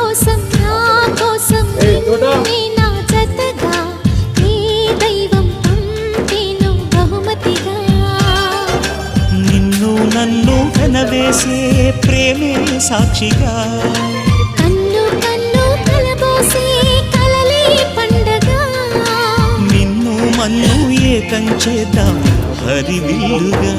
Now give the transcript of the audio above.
కోసం నా కోసం నిన్నే నా జతగా నీ దైవం పంపేను బహుమతిగా. నిన్ను నన్ను కనవేసే ప్రేమే సాక్షిగా, కన్ను కన్ను కలబోసే కలలే పండగ. నిన్ను మన్ను ఏకం చేద్దాం హరివిల్లుగా.